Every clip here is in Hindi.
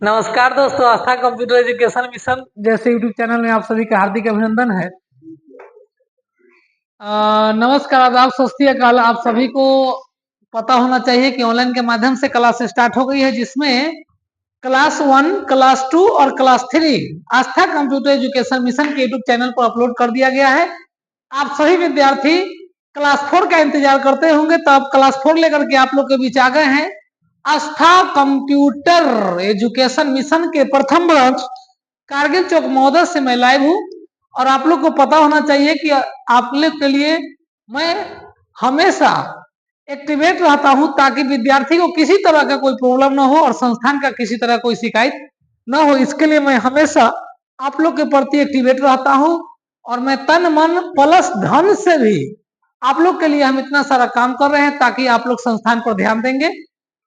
नमस्कार दोस्तों, आस्था कंप्यूटर एजुकेशन मिशन जैसे यूट्यूब चैनल में आप सभी का हार्दिक अभिनंदन है। नमस्कार, आदाब, सत श्री अकाल। आप सभी को पता होना चाहिए कि ऑनलाइन के माध्यम से क्लास स्टार्ट हो गई है, जिसमें क्लास 1, क्लास 2 और क्लास 3 आस्था कंप्यूटर एजुकेशन मिशन के यूट्यूब चैनल पर अपलोड कर दिया गया है। आप सभी विद्यार्थी क्लास 4 का इंतजार करते होंगे, तो अब क्लास 4 लेकर के आप लोग के बीच आ गए हैं। आस्था कंप्यूटर एजुकेशन मिशन के प्रथम ब्रांच कारगिल चौक महोदय से मैं लाइव हूँ, और आप लोग को पता होना चाहिए कि आप लोग के लिए मैं हमेशा एक्टिवेट रहता हूं, ताकि विद्यार्थी को किसी तरह का कोई प्रॉब्लम ना हो और संस्थान का किसी तरह कोई शिकायत ना हो। इसके लिए मैं हमेशा आप लोग के प्रति एक्टिवेट रहता हूं, और मैं तन मन प्लस धन से भी आप लोग के लिए हम इतना सारा काम कर रहे हैं, ताकि आप लोग संस्थान पर ध्यान देंगे।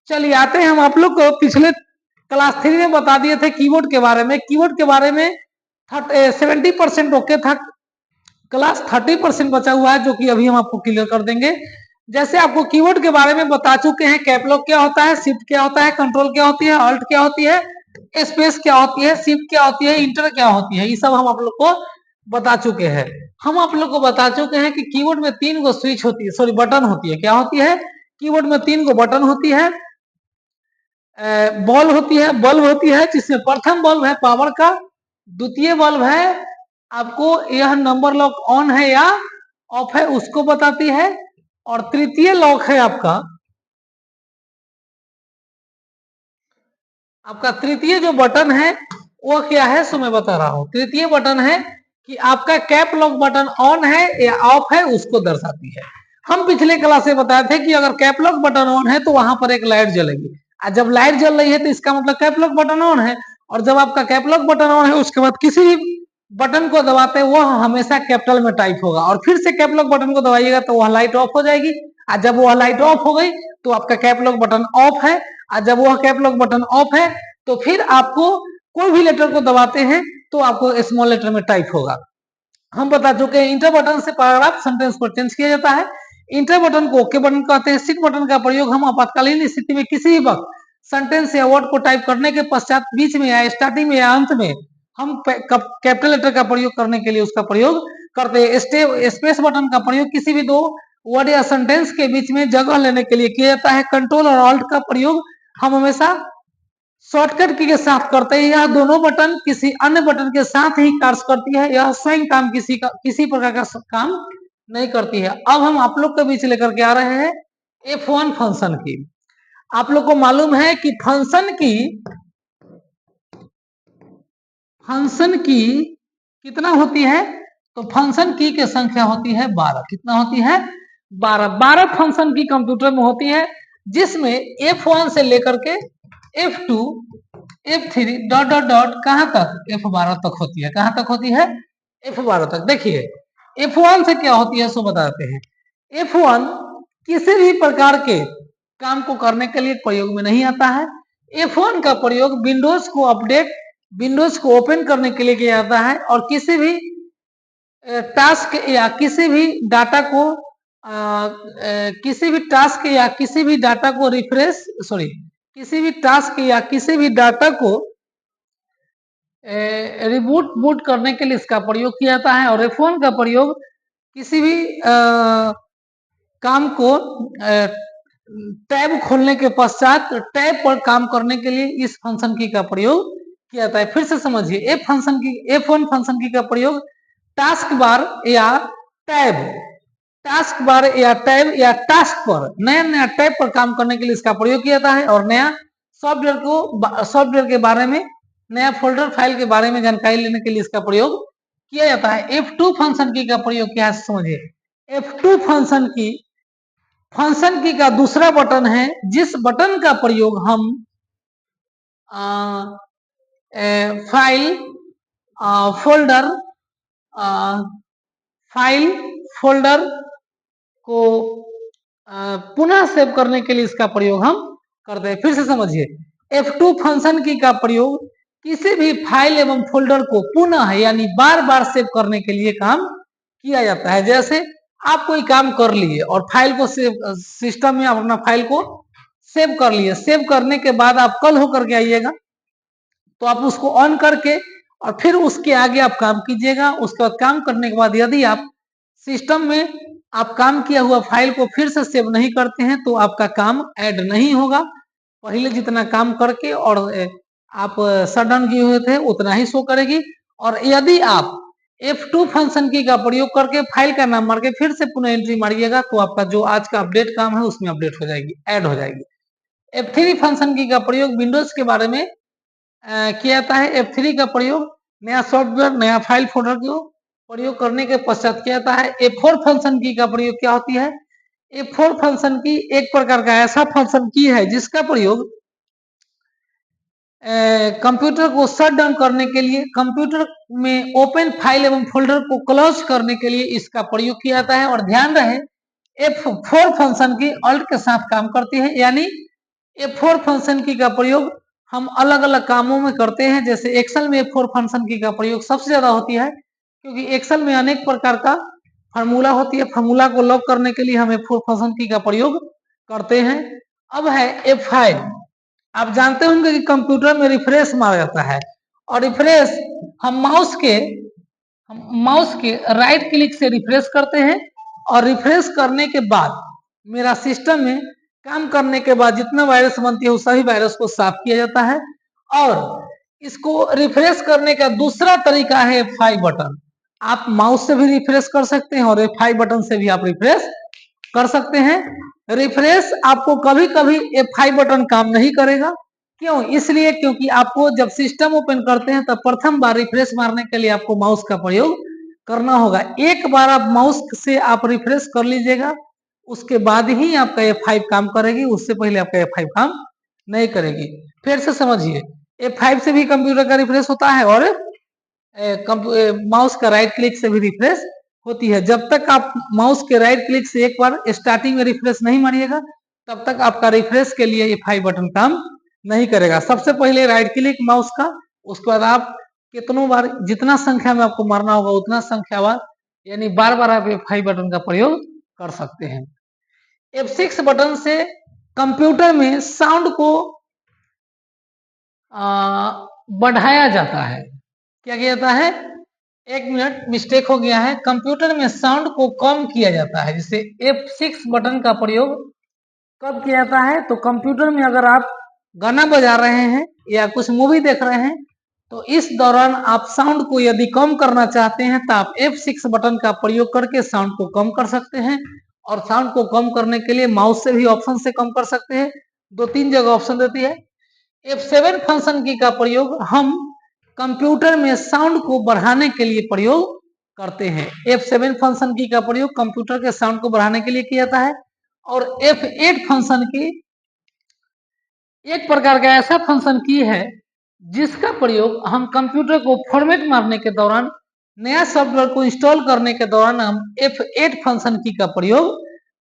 चलिए आते हैं, हम आप लोग को पिछले क्लास 3 में बता दिए थे कीबोर्ड के बारे में। कीबोर्ड के बारे में 70% ओके था, क्लास 30% बचा हुआ है, जो कि अभी हम आपको क्लियर कर देंगे। जैसे आपको कीबोर्ड के बारे में बता चुके हैं, कैपलॉक क्या होता है, शिफ्ट क्या होता है, कंट्रोल क्या होती है, अल्ट क्या होती है, स्पेस क्या होती है, शिफ्ट क्या होती है, इंटर क्या होती है, ये सब हम आप लोग को बता चुके हैं। हम आप लोग को बता चुके हैं कि कीबोर्ड में 3 गो स्विच होती है, सॉरी बटन होती है। क्या होती है? कीबोर्ड में 3 गो बटन होती है, बल्ब होती है, जिसमें प्रथम बल्ब है पावर का, द्वितीय बल्ब है आपको यह नंबर लॉक ऑन है या ऑफ है उसको बताती है, और तृतीय लॉक है आपका तृतीय जो बटन है वो क्या है, सो मैं बता रहा हूं। तृतीय बटन है कि आपका कैप लॉक बटन ऑन है या ऑफ है, उसको दर्शाती है। हम पिछले क्लास में बताए थे कि अगर कैप लॉक बटन ऑन है तो वहां पर एक लाइट जलेगी, और जब लाइट जल रही है तो इसका मतलब कैप लॉक बटन ऑन है। और जब आपका कैप लॉक बटन ऑन है, उसके बाद किसी भी बटन को दबाते वो हमेशा कैपिटल में टाइप होगा, और फिर से कैप लॉक बटन को दबाइएगा तो वह लाइट ऑफ हो जाएगी। और जब वह लाइट ऑफ हो गई तो आपका कैप लॉक बटन ऑफ है, और जब वह कैप लॉक बटन ऑफ है तो फिर आपको कोई भी लेटर को दबाते हैं तो आपको स्मॉल लेटर में टाइप होगा। हम बता चुके हैं इंटर बटन से पैराग्राफ सेंटेंस को चेंज किया जाता है। इंटर बटन को ओके बटन कहते हैं। शिफ्ट बटन का प्रयोग हम आपातकालीन स्थिति में किसी भी वक्त सेंटेंस या वर्ड को टाइप करने के पश्चात बीच में या स्टार्टिंग में या अंत में हम कैपिटल लेटर का प्रयोग करने के लिए उसका प्रयोग करते हैं। स्पेस बटन का प्रयोग किसी भी दो वर्ड या सेंटेंस के बीच में जगह लेने के लिए किया जाता है। कंट्रोल और ऑल्ट का प्रयोग हम हमेशा शॉर्टकट की के साथ करते हैं। यह दोनों बटन किसी अन्य बटन के साथ ही कार्य करती है, यह स्वयं काम किसी प्रकार का काम नहीं करती है। अब हम आप लोग के बीच लेकर के आ रहे हैं F1 फंक्शन की। आप लोग को मालूम है कि फंक्शन की कितना होती है? तो फंक्शन की संख्या होती है 12। कितना होती है? 12 फंक्शन की कंप्यूटर में होती है, जिसमें F1 से लेकर के F2 F3 dot dot dot कहां तक? F12 तक होती है। कहां तक होती है? F12 तक। देखिए F1 से क्या होती है सो बताते हैं। F1 किसी भी प्रकार के काम को करने के लिए प्रयोग में नहीं आता है। F1 का प्रयोग विंडोज को ओपन करने के लिए किया जाता है, और किसी भी टास्क या किसी भी डाटा को किसी भी टास्क या किसी भी डाटा को बूट करने के लिए इसका प्रयोग किया जाता है। और F1 का प्रयोग किसी भी काम को टैब खोलने के पश्चात टैब पर काम करने के लिए इस फंक्शन की का प्रयोग किया जाता है। फिर से समझिए, F1 फंक्शन की का प्रयोग टास्क बार या टास्क पर नया टैब पर काम करने के लिए इसका प्रयोग किया जाता है, और नया सॉफ्टवेयर के बारे में, नया फोल्डर फाइल के बारे में जानकारी लेने के लिए इसका प्रयोग किया जाता है। F2 फंक्शन की का प्रयोग क्या है समझिए। F2 फंक्शन की का दूसरा बटन है, जिस बटन का प्रयोग हम फाइल फोल्डर को पुनः सेव करने के लिए इसका प्रयोग हम करते हैं। फिर से समझिए, F2 फंक्शन की का प्रयोग किसी भी फाइल एवं फोल्डर को पुनः यानी बार बार सेव करने के लिए काम किया जाता है। जैसे आप कोई काम कर लिए और फाइल को सिस्टम में अपना फाइल को सेव कर लिए, सेव करने के बाद आप कल होकर के आइएगा, तो आप उसको ऑन करके और फिर उसके आगे आप काम कीजिएगा। उसके बाद काम करने के बाद यदि आप सिस्टम में आप काम किया हुआ फाइल को फिर से सेव नहीं करते हैं तो आपका काम ऐड नहीं होगा। पहले जितना काम करके और आप शट डाउन किए हुए थे उतना ही शो करेगी। और यदि आप F2 फंक्शन की का प्रयोग करके फाइल का नाम मार के फिर से पुनः एंट्री मारिएगा तो आपका जो आज का अपडेट काम है उसमें अपडेट हो जाएगी, ऐड हो जाएगी। F3 फंक्शन की का प्रयोग विंडोज के बारे में किया जाता है। F3 का प्रयोग नया सॉफ्टवेयर नया फाइल फोल्डर को प्रयोग करने के पश्चात किया जाता है। F4 फंक्शन की का प्रयोग क्या होती है? F4 फंक्शन की एक प्रकार का ऐसा फंक्शन की है जिसका प्रयोग कंप्यूटर को शट डाउन करने के लिए, कंप्यूटर में ओपन फाइल एवं फोल्डर को क्लोज करने के लिए इसका प्रयोग किया जाता है। और ध्यान रहे F4 फंक्शन की अल्ट के साथ काम करती है, यानी F4 फंक्शन की का प्रयोग हम अलग अलग कामों में करते हैं। जैसे एक्सेल में F4 फंक्शन की का प्रयोग सबसे ज्यादा होती है, क्योंकि एक्सेल में अनेक प्रकार का फार्मूला होती है। फार्मूला को लॉक करने के लिए हम F4 फंक्शन की का प्रयोग करते हैं। अब है F5। आप जानते होंगे कि कंप्यूटर में रिफ्रेश मारा जाता है, और रिफ्रेश हम माउस के राइट क्लिक से रिफ्रेश करते हैं। और रिफ्रेश करने के बाद मेरा सिस्टम में काम करने के बाद जितना वायरस बनती है उस सभी वायरस को साफ किया जाता है। और इसको रिफ्रेश करने का दूसरा तरीका है F5 बटन। आप माउस से भी रिफ्रेश कर सकते हैं और F5 बटन से भी आप रिफ्रेश कर सकते हैं। रिफ्रेश आपको कभी कभी F5 बटन काम नहीं करेगा। क्यों? इसलिए क्योंकि आपको जब सिस्टम ओपन करते हैं तब प्रथम बार रिफ्रेश मारने के लिए आपको माउस का प्रयोग करना होगा। एक बार आप माउस से आप रिफ्रेश कर लीजिएगा, उसके बाद ही आपका F5 काम करेगी, उससे पहले आपका F5 काम नहीं करेगी। फिर से समझिए, F5 से भी कंप्यूटर का रिफ्रेश होता है और माउस का राइट क्लिक से भी रिफ्रेश होती है। जब तक आप माउस के राइट क्लिक से एक बार स्टार्टिंग में रिफ्रेश नहीं मारिएगा तब तक आपका रिफ्रेश के लिए F5 बटन काम नहीं करेगा। सबसे पहले राइट क्लिक माउस का, उसके बाद आप कितनों बार जितना संख्या में आपको मारना होगा उतना संख्या बार, यानी बार बार आप F5 बटन का प्रयोग कर सकते हैं। F6 बटन से कंप्यूटर में साउंड को बढ़ाया जाता है। क्या किया जाता है? एक मिनट, मिस्टेक हो गया है। कंप्यूटर में साउंड को कम किया जाता है। जैसे F6 बटन का प्रयोग कब किया जाता है? तो कंप्यूटर में अगर आप गाना बजा रहे हैं या कुछ मूवी देख रहे हैं तो इस दौरान आप साउंड को यदि कम करना चाहते हैं तो आप F6 बटन का प्रयोग करके साउंड को कम कर सकते हैं। और साउंड को कम करने के लिए माउस से भी ऑप्शन से कम कर सकते हैं, 2-3 जगह ऑप्शन देती है। F7 फंक्शन की का प्रयोग हम कंप्यूटर में साउंड को बढ़ाने के लिए प्रयोग करते हैं। F7 फंक्शन की का प्रयोग कंप्यूटर के साउंड को बढ़ाने के लिए किया जाता है। और F8 फंक्शन की एक प्रकार का ऐसा फंक्शन की है जिसका प्रयोग हम कंप्यूटर को फॉर्मेट मारने के दौरान, नया सॉफ्टवेयर को इंस्टॉल करने के दौरान हम F8 फंक्शन की का प्रयोग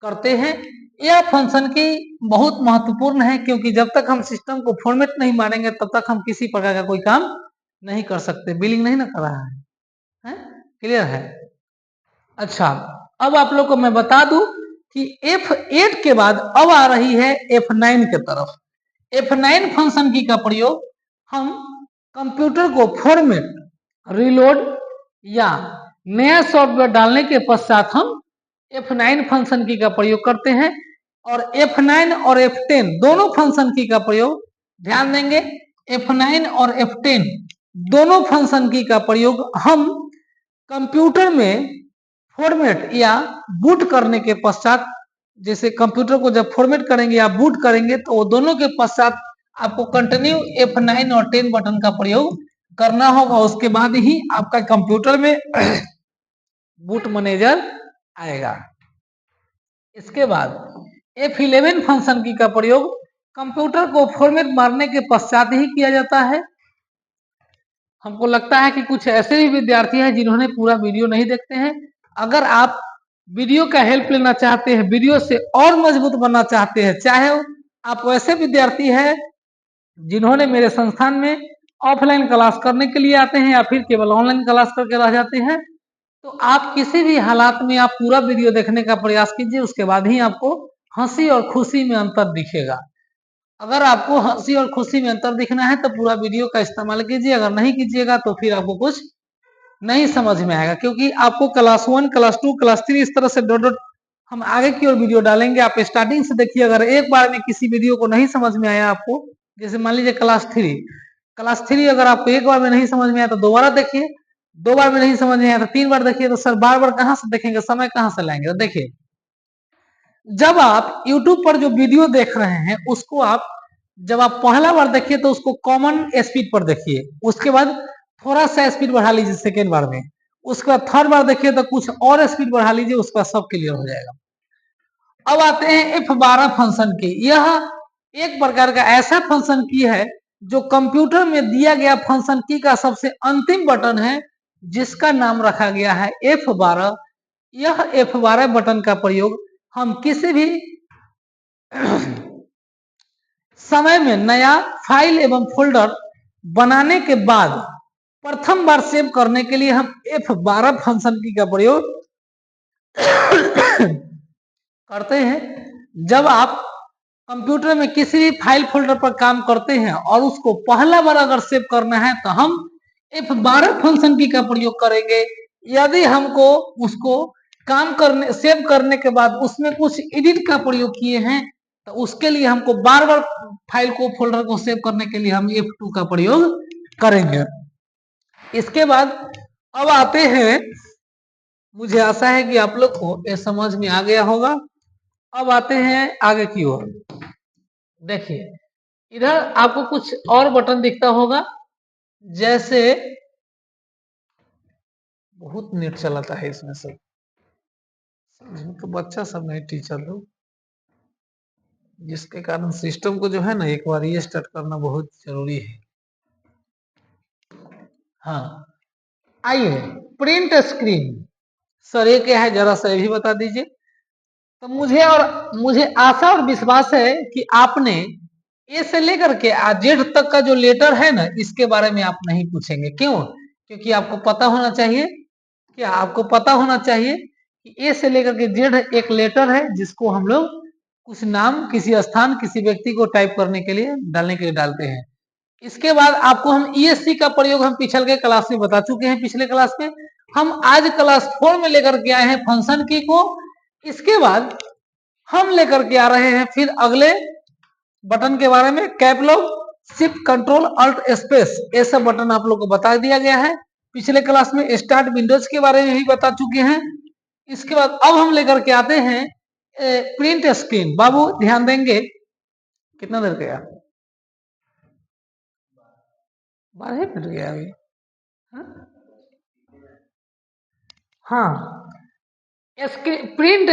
करते हैं। यह फंक्शन की बहुत महत्वपूर्ण है, क्योंकि जब तक हम सिस्टम को फॉर्मेट नहीं मारेंगे तब तक हम किसी प्रकार का कोई काम नहीं कर सकते। बिलिंग नहीं ना कर रहा है? क्लियर है? अच्छा, अब आप लोग को मैं बता दूं कि F8 के बाद अब आ रही है F9 के तरफ। F9 फंक्शन की का प्रयोग हम कंप्यूटर को फॉर्मेट, रीलोड या नया सॉफ्टवेयर डालने के पश्चात हम F9 फंक्शन की का प्रयोग करते हैं। और F9 और F10 दोनों फंक्शन की का प्रयोग, ध्यान देंगे, F9 और F10 दोनों फंक्शन की का प्रयोग हम कंप्यूटर में फॉर्मेट या बूट करने के पश्चात, जैसे कंप्यूटर को जब फॉर्मेट करेंगे या बूट करेंगे तो वो दोनों के पश्चात आपको कंटिन्यू F9 और 10 बटन का प्रयोग करना होगा। उसके बाद ही आपका कंप्यूटर में बूट मैनेजर आएगा। इसके बाद F11 फंक्शन की का प्रयोग कंप्यूटर को फॉर्मेट मारने के पश्चात ही किया जाता है। हमको लगता है कि कुछ ऐसे भी विद्यार्थी हैं जिन्होंने पूरा वीडियो नहीं देखते हैं। अगर आप वीडियो का हेल्प लेना चाहते हैं, वीडियो से और मजबूत बनना चाहते हैं, चाहे आप वैसे विद्यार्थी हैं जिन्होंने मेरे संस्थान में ऑफलाइन क्लास करने के लिए आते हैं या फिर केवल ऑनलाइन क्लास करके रह जाते हैं, तो आप किसी भी हालात में आप पूरा वीडियो देखने का प्रयास कीजिए। उसके बाद ही आपको हंसी और खुशी में अंतर दिखेगा। अगर आपको हंसी और खुशी में अंतर दिखना है तो पूरा वीडियो का इस्तेमाल कीजिए, अगर नहीं कीजिएगा तो फिर आपको कुछ नहीं समझ में आएगा, क्योंकि आपको क्लास 1 क्लास 2 क्लास 3 इस तरह से डॉट डॉट हम आगे की ओर वीडियो डालेंगे। आप स्टार्टिंग से देखिए, अगर एक बार में किसी वीडियो को नहीं समझ में आया आपको, जैसे मान लीजिए क्लास 3 अगर आपको एक बार में नहीं समझ में आया तो दोबारा देखिए, दो बार में नहीं समझ में आया तो 3 बार देखिए। तो सर बार बार कहाँ से देखेंगे, समय कहाँ से लाएंगे? तो देखिए, जब आप YouTube पर जो वीडियो देख रहे हैं उसको आप जब आप पहला बार देखिए तो उसको कॉमन स्पीड पर देखिए, उसके बाद थोड़ा सा स्पीड बढ़ा लीजिए सेकेंड बार में, उसके बाद थर्ड बार देखिए तो कुछ और स्पीड बढ़ा लीजिए, उसका सब क्लियर हो जाएगा। अब आते हैं F12 फंक्शन की। यह एक प्रकार का ऐसा फंक्शन की है जो कंप्यूटर में दिया गया फंक्शन की का सबसे अंतिम बटन है, जिसका नाम रखा गया है F12। यह F12 बटन का प्रयोग हम किसी भी समय में नया फाइल एवं फोल्डर बनाने के बाद प्रथम बार सेव करने के लिए हम F12 फंक्शन की का प्रयोग करते हैं। जब आप कंप्यूटर में किसी भी फाइल फोल्डर पर काम करते हैं और उसको पहला बार अगर सेव करना है तो हम F12 फंक्शन की का प्रयोग करेंगे। यदि हमको उसको काम करने सेव करने के बाद उसमें कुछ एडिट का प्रयोग किए हैं तो उसके लिए हमको बार बार फाइल को फोल्डर को सेव करने के लिए हम F2 का प्रयोग करेंगे। इसके बाद अब आते हैं, मुझे आशा है कि आप लोग को ये समझ में आ गया होगा। अब आते हैं आगे की ओर। देखिए, इधर आपको कुछ और बटन दिखता होगा, जैसे बहुत नेट चलाता है इसमें सब, इसमें तो बच्चा सब नहीं टीचर लोग, जिसके कारण सिस्टम को जो है ना एक बार ये स्टार्ट करना बहुत जरूरी है। हाँ, आइए प्रिंट स्क्रीन। सर ये क्या है, जरा सा ये भी बता दीजिए। तो मुझे आशा और विश्वास है कि आपने ए से लेकर के जेड तक का जो लेटर है ना, इसके बारे में आप नहीं पूछेंगे। क्यों? क्योंकि आपको पता होना चाहिए, क्या आपको पता होना चाहिए कि ए से लेकर के जेड एक लेटर है, जिसको हम लोग कुछ नाम, किसी स्थान, किसी व्यक्ति को टाइप करने के लिए, डालने के लिए डालते हैं। इसके बाद आपको हम ईएससी का प्रयोग हम पिछले के क्लास में बता चुके हैं। पिछले क्लास में हम आज क्लास 4 में लेकर के आए हैं फंक्शन की को। इसके बाद हम लेकर के आ रहे हैं फिर अगले बटन के बारे में। Cap lock, shift, control, alt, space, ये सब बटन आप लोग को बता दिया गया है। पिछले क्लास में स्टार्ट विंडोज के बारे में भी बता चुके हैं। इसके बाद अब हम लेकर के आते हैं प्रिंट स्क्रीन। बाबू ध्यान देंगे, कितना देर गया? 12 मिनट गया अभी। हाँ, प्रिंट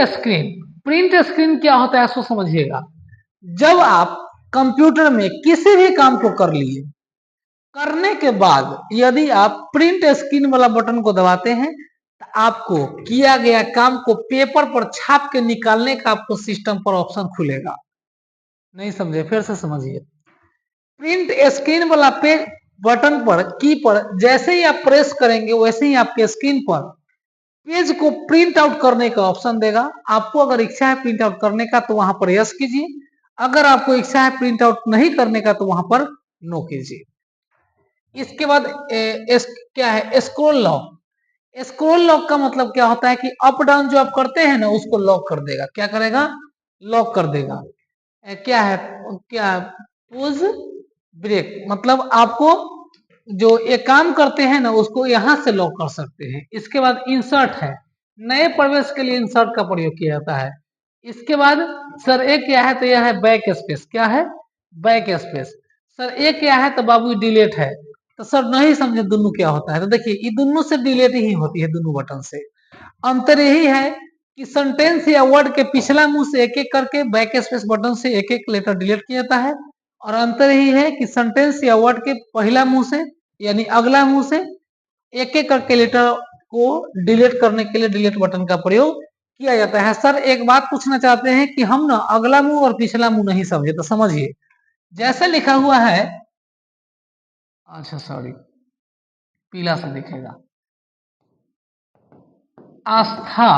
स्क्रीन क्या होता है सो समझिएगा। जब आप कंप्यूटर में किसी भी काम को कर लिए, करने के बाद यदि आप प्रिंट स्क्रीन वाला बटन को दबाते हैं तो आपको किया गया काम को पेपर पर छाप के निकालने का आपको सिस्टम पर ऑप्शन खुलेगा। नहीं समझे? फिर से समझिए। प्रिंट स्क्रीन वाला बटन पर, की पर जैसे ही आप प्रेस करेंगे वैसे ही आपके स्क्रीन पर पेज को प्रिंट आउट करने का ऑप्शन देगा। आपको अगर इच्छा है प्रिंट आउट करने का तो वहां पर यस कीजिए, अगर आपको इच्छा है प्रिंट आउट नहीं करने का तो वहां पर नो कीजिए। इसके बाद क्या है, स्क्रॉल लॉक। स्क्रॉल लॉक का मतलब क्या होता है कि अप डाउन जो आप करते हैं ना, उसको लॉक कर देगा। क्या करेगा? लॉक कर देगा। क्या है, क्या, पुश ब्रेक, मतलब आपको जो ये काम करते हैं ना उसको यहां से लॉक कर सकते हैं। इसके बाद इंसर्ट है, नए प्रवेश के लिए इंसर्ट का प्रयोग किया जाता है। इसके बाद सर एक क्या है, तो यह है बैक स्पेस। क्या है? Back space. सर एक क्या है, तो बाबू डिलीट है। तो सर नहीं समझे दोनों क्या होता है? तो देखिए, ये दोनों से डिलीट ही होती है, दोनों बटन से। अंतर यही है कि सेंटेंस या वर्ड के पिछला मुंह से एक एक करके बैक स्पेस बटन से एक एक लेटर डिलीट किया जाता है, और अंतर यही है कि सेंटेंस या वर्ड के पहला मुंह से यानी अगला मुंह से एक एक करके लेटर को डिलीट करने के लिए डिलीट बटन का प्रयोग किया जाता है। सर एक बात पूछना चाहते हैं कि हम ना अगला मुंह और पिछला मुंह नहीं समझे, तो समझिए। जैसे लिखा हुआ है, अच्छा सॉरी, पीला सा दिखेगा, आस्था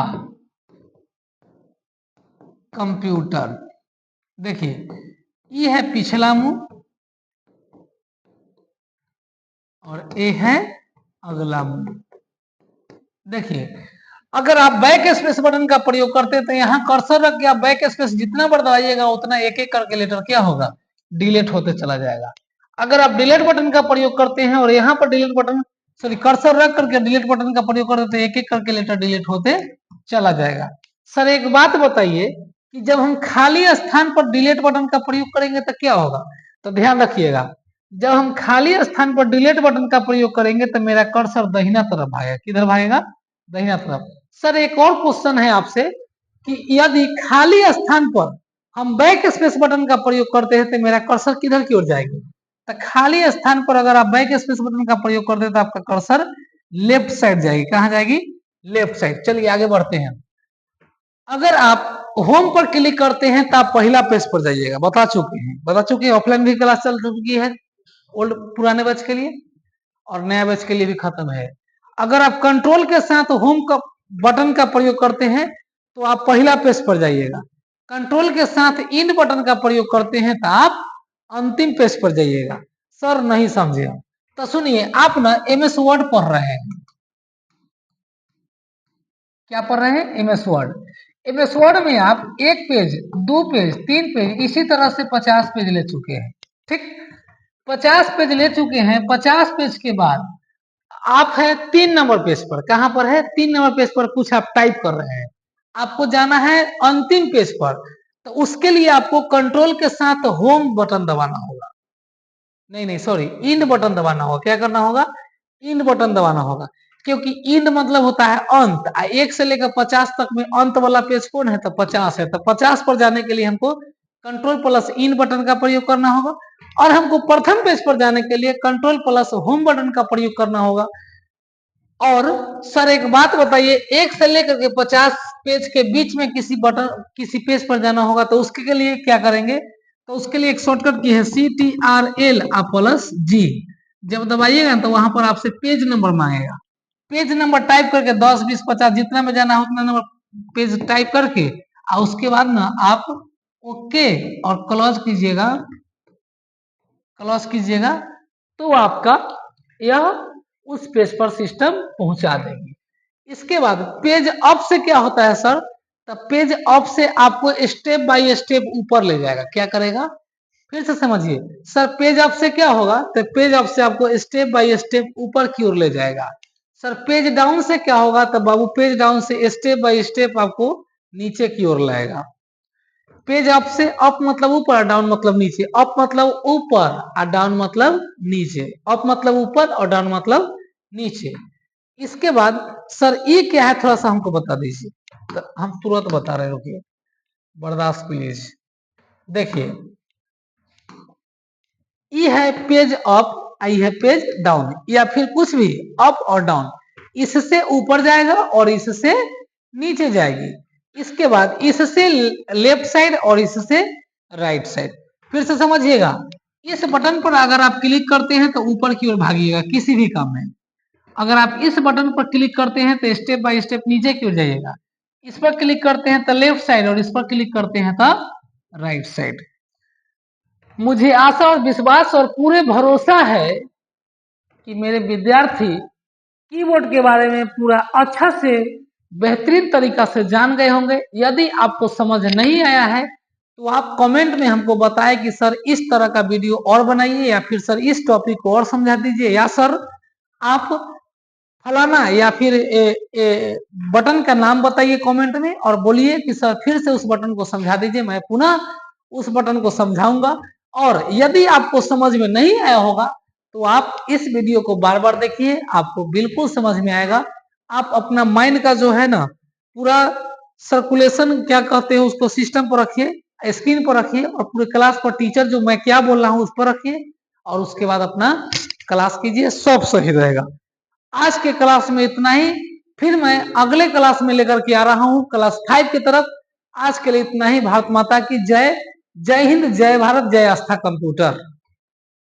कंप्यूटर। देखिए, ई है पिछला मुंह और ए है अगला मुंह। देखिए, अगर आप बैक स्पेस बटन का प्रयोग करते हैं तो यहाँ कर्सर रख के आप बैक स्पेस जितना बार दबाइएगा उतना एक एक करके लेटर क्या होगा, डिलीट होते चला जाएगा। अगर आप डिलीट बटन का प्रयोग करते हैं और यहाँ पर डिलीट बटन सॉरी कर्सर रख करके डिलीट बटन का प्रयोग करते हैं तो एक एक करके लेटर डिलीट होते चला जाएगा। सर एक बात बताइए कि जब हम खाली स्थान पर डिलीट बटन का प्रयोग करेंगे तो क्या होगा, तो ध्यान रखिएगा, जब हम खाली स्थान पर डिलीट बटन का प्रयोग करेंगे तो मेरा कर्सर दाहिना तरफ भागेगा। किधर भागेगा, दाहिना तरफ। सर एक और क्वेश्चन है आपसे कि यदि खाली स्थान पर हम बैक स्पेस बटन का प्रयोग करते हैं तो मेरा कर्सर किधर की ओर जाएगी, तो खाली स्थान पर अगर आप बैक स्पेस बटन का प्रयोग करते हैं तो आपका कर्सर लेफ्ट साइड जाएगी। कहां जाएगी, लेफ्ट साइड। चलिए आगे बढ़ते हैं। अगर आप होम पर क्लिक करते हैं तो आप पहला पेज पर जाइएगा, बता चुके हैं ऑफलाइन भी क्लास चल चुकी है ओल्ड पुराने बैच के लिए और नया बैच के लिए भी खत्म है। अगर आप कंट्रोल के साथ होम का बटन का प्रयोग करते हैं तो आप पहला पेज पर जाइएगा, कंट्रोल के साथ इन बटन का प्रयोग करते हैं तो आप अंतिम पेज पर जाइएगा। सर नहीं समझे तो सुनिए, आप ना एमएस वर्ड पढ़ रहे हैं, क्या पढ़ रहे हैं, एमएस वर्ड। एमएस वर्ड में आप एक पेज, दो पेज, तीन पेज, इसी तरह से 50 पेज ले चुके हैं। ठीक, 50 पेज ले चुके हैं। 50 पेज के बाद आप है 3 नंबर पेज पर। कहां पर है, 3 नंबर पेज पर कुछ आप टाइप कर रहे हैं, आपको जाना है अंतिम पेज पर। तो उसके लिए आपको कंट्रोल के साथ होम बटन दबाना होगा, नहीं सॉरी, इंड बटन दबाना होगा। क्या करना होगा, इंड बटन दबाना होगा, क्योंकि इंड मतलब होता है अंत। 1 से लेकर 50 तक में अंत वाला पेज कौन है, तो 50 है। तो 50 पर जाने के लिए हमको कंट्रोल प्लस इन बटन का प्रयोग करना होगा और हमको प्रथम पेज पर जाने के लिए कंट्रोल प्लस होम बटन का प्रयोग करना होगा। और सर एक बात बताइए, 1 से लेकर के 50 पेज के बीच में किसी पेज पर जाना होगा तो उसके लिए क्या करेंगे, तो उसके लिए एक शॉर्टकट की है CTRL प्लस G। जब दबाइएगा तो वहां पर आपसे पेज नंबर मांगेगा, पेज नंबर टाइप करके 10 20 50 जितना में जाना है उतना नंबर पेज टाइप करके और उसके बाद ना आप ओके और क्लोज कीजिएगा तो आपका यह उस पेज पर सिस्टम पहुंचा देगी। इसके बाद पेज अप से क्या होता है सर, तो पेज अप से आपको स्टेप बाय स्टेप ऊपर ले जाएगा। क्या करेगा, फिर से समझिए सर, पेज अप से क्या होगा, तो पेज अप से आपको स्टेप बाय स्टेप ऊपर की ओर ले जाएगा। सर पेज डाउन से क्या होगा, तो बाबू पेज डाउन से स्टेप बाय स्टेप आपको नीचे की ओर लाएगा। पेज अप से अप मतलब ऊपर, डाउन मतलब नीचे। अप मतलब ऊपर और डाउन मतलब नीचे। अप मतलब ऊपर और डाउन मतलब नीचे। इसके बाद सर ये क्या है थोड़ा सा हमको बता दीजिए, तो हम तुरंत बता रहे, रुकिए बर्दाश्त प्लीज। देखिए ये है पेज अप, ये है पेज डाउन, या फिर कुछ भी अप और डाउन, इससे ऊपर जाएगा और इससे नीचे जाएगी। इसके बाद इससे लेफ्ट साइड और इससे राइट साइड। फिर से समझिएगा, इस बटन पर अगर आप क्लिक करते हैं तो ऊपर की ओर भागिएगा किसी भी काम में। अगर आप इस बटन पर क्लिक करते हैं तो स्टेप बाय स्टेप नीचे की ओर जाइएगा। इस पर क्लिक करते हैं तो लेफ्ट साइड और इस पर क्लिक करते हैं तो राइट साइड। मुझे आशा और विश्वास और पूरे भरोसा है कि मेरे विद्यार्थी कीबोर्ड के बारे में पूरा अच्छा से बेहतरीन तरीका से जान गए होंगे। यदि आपको समझ नहीं आया है तो आप कमेंट में हमको बताएं कि सर इस तरह का वीडियो और बनाइए, या फिर सर इस टॉपिक को और समझा दीजिए, या सर आप फलाना या फिर बटन का नाम बताइए कमेंट में और बोलिए कि सर फिर से उस बटन को समझा दीजिए, मैं पुनः उस बटन को समझाऊंगा। और यदि आपको समझ में नहीं आया होगा तो आप इस वीडियो को बार बार देखिए, आपको बिल्कुल समझ में आएगा। आप अपना माइंड का जो है ना पूरा सर्कुलेशन क्या कहते हैं उसको सिस्टम पर रखिए, स्क्रीन पर रखिए और पूरे क्लास पर टीचर जो मैं क्या बोल रहा हूँ उस पर रखिए और उसके बाद अपना क्लास कीजिए, सब सही रहेगा। आज के क्लास में इतना ही, फिर मैं अगले क्लास में लेकर के आ रहा हूँ क्लास 5 की तरफ। आज के लिए इतना ही। भारत माता की जय, जय हिंद, जय भारत, जय आस्था कंप्यूटर।